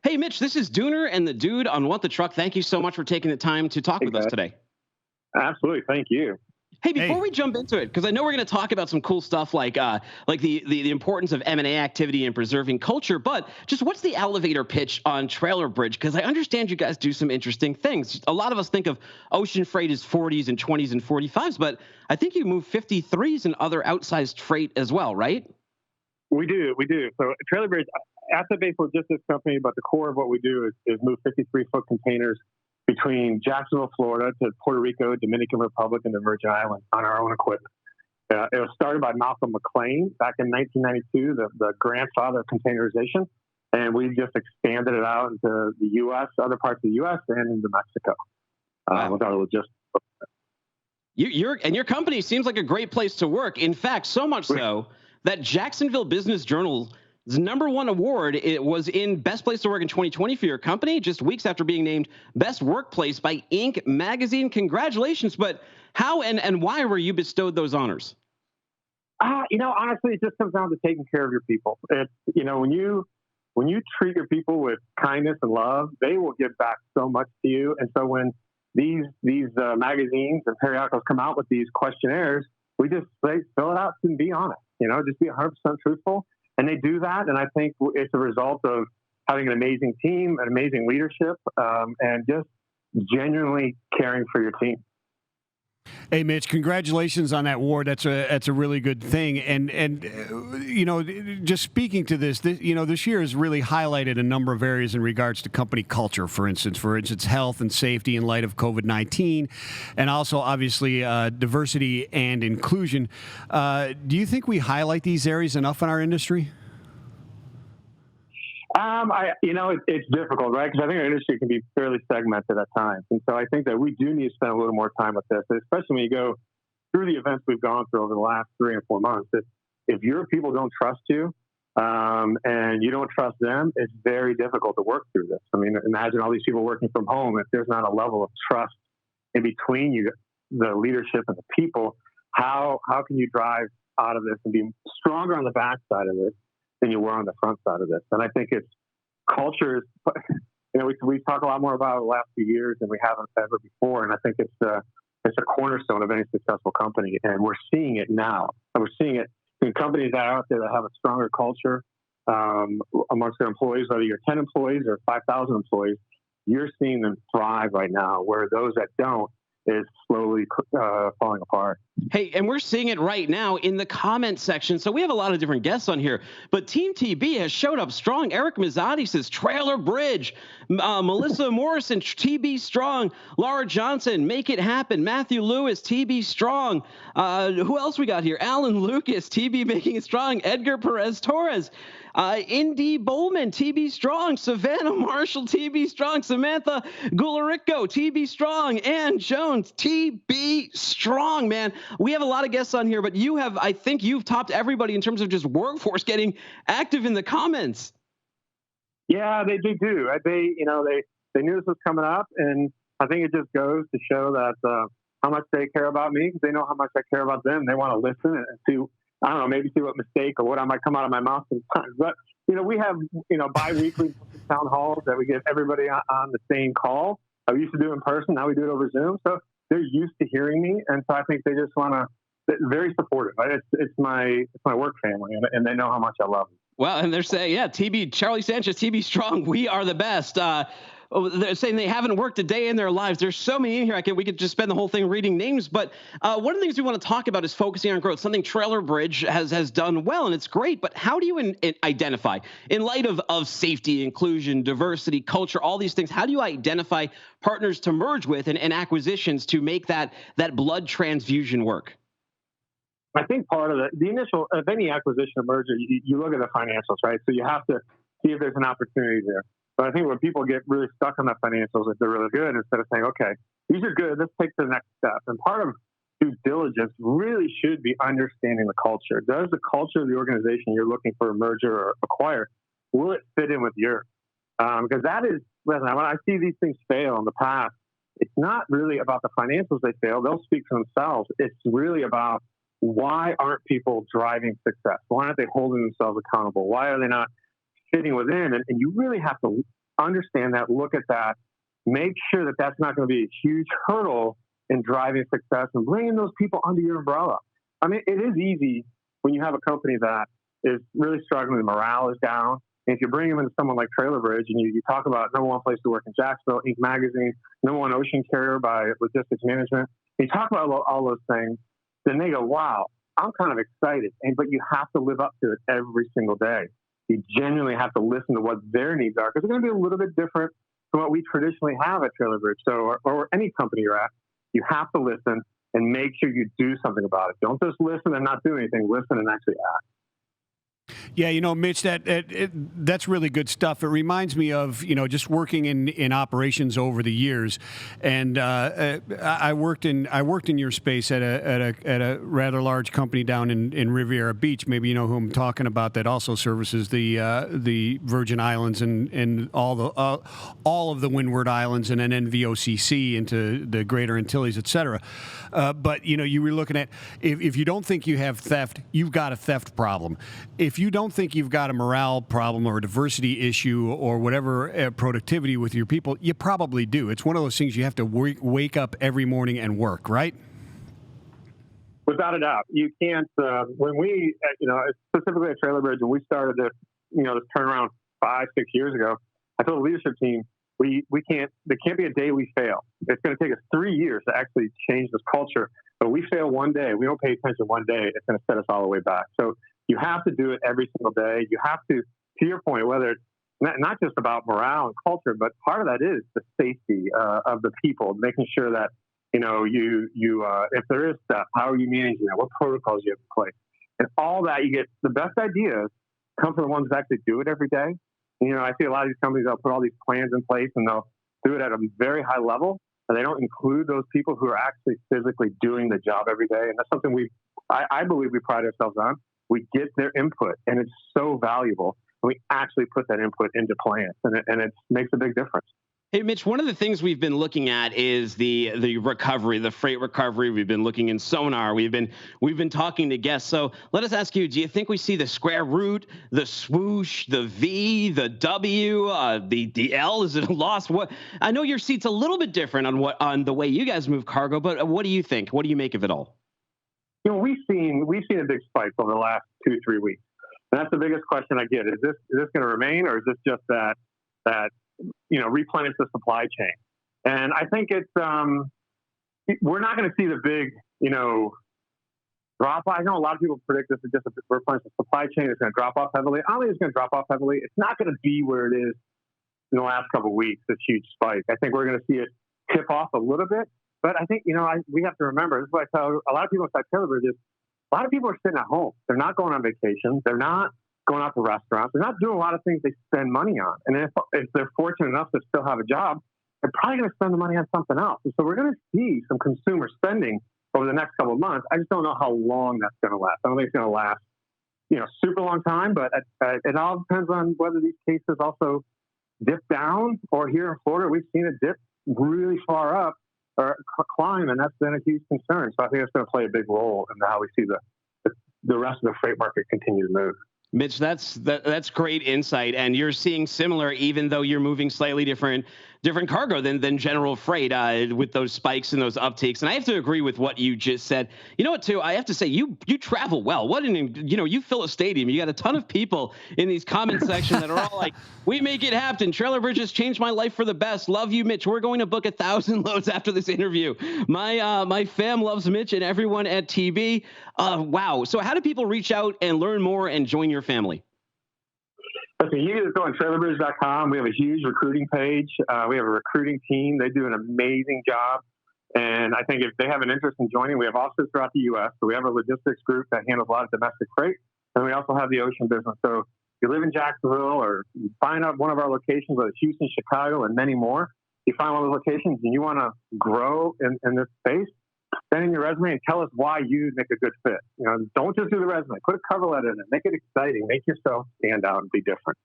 Hey, Mitch, this is Dooner and the dude on What the Truck. Thank you so much for taking the time to talk Hey, with us guys. today. Absolutely. Thank you. Hey, before Hey, we jump into it, because I know we're going to talk about some cool stuff like the importance of M&A activity and preserving culture, but just what's the elevator pitch on Trailer Bridge? Because I understand you guys do some interesting things. A lot of us think of ocean freight as 40s and 20s and 45s, but I think you move 53s and other outsized freight as well, right? We do. We do. So, Trailer Bridge, asset-based logistics company, but the core of what we do is move 53-foot containers between Jacksonville, Florida, to Puerto Rico, Dominican Republic, and the Virgin Islands on our own equipment. It was started by Malcolm McLean back in 1992, the grandfather of containerization, and we just expanded it out into the U.S., other parts of the U.S., and into Mexico Wow. with our logistics. Your company seems like a great place to work. In fact, so much so that Jacksonville Business Journal's #1 award it was in Best Place to Work in 2020 for your company, just weeks after being named Best Workplace by Inc. magazine. Congratulations! But how and why were you bestowed those honors? Honestly, it just comes down to taking care of your people. It's when you treat your people with kindness and love, they will give back so much to you. And so when these magazines and periodicals come out with these questionnaires, we just say fill it out and be honest. Just be 100% truthful. And they do that, and I think it's a result of having an amazing team, an amazing leadership, and just genuinely caring for your team. hey, Mitch, congratulations on that award. That's a really good thing. And just speaking to this year has really highlighted a number of areas in regards to company culture. For instance, health and safety in light of COVID-19, and also obviously diversity and inclusion. Do you think we highlight these areas enough in our industry? It's difficult, right? Because I think our industry can be fairly segmented at times. And so I think that we do need to spend a little more time with this, especially when you go through the events we've gone through over the last 3 or 4 months. If your people don't trust you and you don't trust them, it's very difficult to work through this. I mean, imagine all these people working from home. If there's not a level of trust in between you, the leadership and the people, how can you drive out of this and be stronger on the backside of this than you were on the front side of this? And I think it's culture is, we talk a lot more about it the last few years than we haven't ever before. And I think it's a cornerstone of any successful company. And we're seeing it now. And we're seeing it in companies that are out there that have a stronger culture amongst their employees, whether you're 10 employees or 5,000 employees, you're seeing them thrive right now, where those that don't is slowly falling apart. Hey, and we're seeing it right now in the comment section. So we have a lot of different guests on here, but Team TB has showed up strong. Eric Mizzotti says Trailer Bridge. Melissa Morrison, TB strong. Laura Johnson, make it happen. Matthew Lewis, TB strong. Who else we got here? Alan Lucas, TB making it strong. Edgar Perez Torres. Indy Bowman, TB strong. Savannah Marshall, TB strong. Samantha Gularico, TB strong. Ann Jones, TB strong, man. We have a lot of guests on here, but I think you've topped everybody in terms of just workforce getting active in the comments. Yeah, they do. They knew this was coming up, and I think it just goes to show that how much they care about me, because they know how much I care about them. They want to listen and see, I don't know, maybe see what mistake or what I might come out of my mouth sometimes. But we have bi-weekly town halls that we get everybody on the same call. We used to do it in person, now we do it over Zoom. So they're used to hearing me, and so I think they just want to. Very supportive. Right? It's my work family, and they know how much I love them. Well, and they're saying, yeah, TB, Charlie Sanchez, TB strong. We are the best. They're saying they haven't worked a day in their lives. There's so many in here. We could just spend the whole thing reading names. But one of the things we want to talk about is focusing on growth, something Trailer Bridge has done well, and it's great. But how do you identify, in light of safety, inclusion, diversity, culture, all these things, how do you identify partners to merge with and acquisitions to make that blood transfusion work? I think part of the initial of any acquisition or merger, you look at the financials, right? So you have to see if there's an opportunity there. But I think when people get really stuck on the financials, if they're really good, instead of saying, okay, these are good, let's take the next step. And part of due diligence really should be understanding the culture. Does the culture of the organization you're looking for a merger or acquire, will it fit in with yours? Because that is, listen, when I see these things fail in the past, it's not really about the financials they fail. They'll speak for themselves. It's really about, why aren't people driving success? Why aren't they holding themselves accountable? Why are they not fitting within? And you really have to understand that, look at that, make sure that that's not going to be a huge hurdle in driving success and bringing those people under your umbrella. I mean, it is easy when you have a company that is really struggling, the morale is down. And if you bring them into someone like Trailer Bridge and you talk about number one place to work in Jacksonville, Inc. magazine, number one ocean carrier by logistics management, and you talk about all those things, then they go, wow, I'm kind of excited. But you have to live up to it every single day. You genuinely have to listen to what their needs are, because they're going to be a little bit different from what we traditionally have at Trailer Bridge. So, or any company you're at, you have to listen and make sure you do something about it. Don't just listen and not do anything. Listen and actually act. Yeah, Mitch, that's really good stuff. It reminds me of, just working in operations over the years, and I worked in your space at a rather large company down in Riviera Beach. Maybe you know who I'm talking about. That also services the Virgin Islands and all of the Windward Islands and then NVOCC into the Greater Antilles, et cetera. But you were looking at, if you don't think you have theft, you've got a theft problem. If you don't think you've got a morale problem or a diversity issue or whatever productivity with your people, you probably do. It's one of those things you have to wake up every morning and work, right? Without a doubt. You can't, when we, specifically at Trailer Bridge, when we started this, this turnaround 5-6 years ago, I told the leadership team, there can't be a day we fail. It's going to take us 3 years to actually change this culture. But we fail one day, we don't pay attention one day, it's going to set us all the way back. So you have to do it every single day. You have to your point, whether it's not just about morale and culture, but part of that is the safety of the people, making sure that, if there is stuff, how are you managing that? What protocols you have in place? And all that, you get the best ideas come from the ones that actually do it every day. I see a lot of these companies, they'll put all these plans in place and they'll do it at a very high level, and they don't include those people who are actually physically doing the job every day. And that's something I believe we pride ourselves on. We get their input, and it's so valuable. And we actually put that input into plans, and it makes a big difference. Hey, Mitch, one of the things we've been looking at is the recovery, the freight recovery. We've been looking in Sonar. We've been talking to guests. So let us ask you, do you think we see the square root, the swoosh, the V, the W, the L? Is it a loss? What? I know your seat's a little bit different on the way you guys move cargo, but what do you think? What do you make of it all? We've seen a big spike over the last 2-3 weeks. And that's the biggest question I get. Is this going to remain, or is this just that replenish the supply chain? And I think it's we're not going to see the big drop. I know a lot of people predict this is just a replenish the supply chain. It's going to drop off heavily. I don't think it's going to drop off heavily. It's not going to be where it is in the last couple of weeks, this huge spike. I think we're going to see it tip off a little bit. But I think, we have to remember, this is what I tell a lot of people inside Trailer Bridge, is a lot of people are sitting at home. They're not going on vacation. They're not going out to restaurants. They're not doing a lot of things they spend money on. And if they're fortunate enough to still have a job, they're probably going to spend the money on something else. And so we're going to see some consumer spending over the next couple of months. I just don't know how long that's going to last. I don't think it's going to last, super long time, but it all depends on whether these cases also dip down, or here in Florida, we've seen it dip really far up or climb, and that's been a huge concern. So I think it's going to play a big role in how we see the rest of the freight market continue to move. Mitch, that's great insight, and you're seeing similar, even though you're moving slightly different cargo than general freight with those spikes and those uptakes. And I have to agree with what you just said. You know what, too? I have to say you travel well. You fill a stadium. You got a ton of people in these comment section that are all like, "We make it happen. Trailer Bridge has changed my life for the best. Love you, Mitch. We're going to book 1,000 loads after this interview. My fam loves Mitch and everyone at TB." Wow. So how do people reach out and learn more and join your family? Listen, you can just go on trailerbridge.com. We have a huge recruiting page. We have a recruiting team. They do an amazing job. And I think if they have an interest in joining, we have offices throughout the U.S. So we have a logistics group that handles a lot of domestic freight. And we also have the ocean business. So if you live in Jacksonville, or you find out one of our locations, whether it's Houston, Chicago, and many more, you find one of those locations and you want to grow in this space, send in your resume and tell us why you make a good fit. Don't just do the resume. Put a cover letter in it. Make it exciting. Make yourself stand out and be different.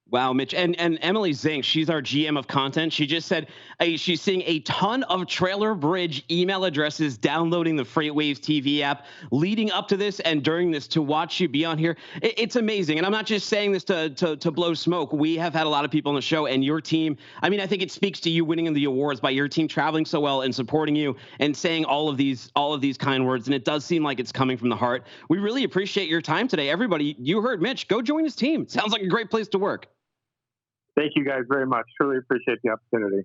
Wow, Mitch. And Emily Zink, she's our GM of content. She just said she's seeing a ton of Trailer Bridge email addresses downloading the FreightWaves TV app leading up to this and during this to watch you be on here. It's amazing. And I'm not just saying this to blow smoke. We have had a lot of people on the show, and your team, I mean, I think it speaks to you winning the awards by your team traveling so well and supporting you and saying all of these kind words. And it does seem like it's coming from the heart. We really appreciate your time today. Everybody, you heard Mitch. Go join his team. Sounds like a great place to work. Thank you guys very much. Truly appreciate the opportunity.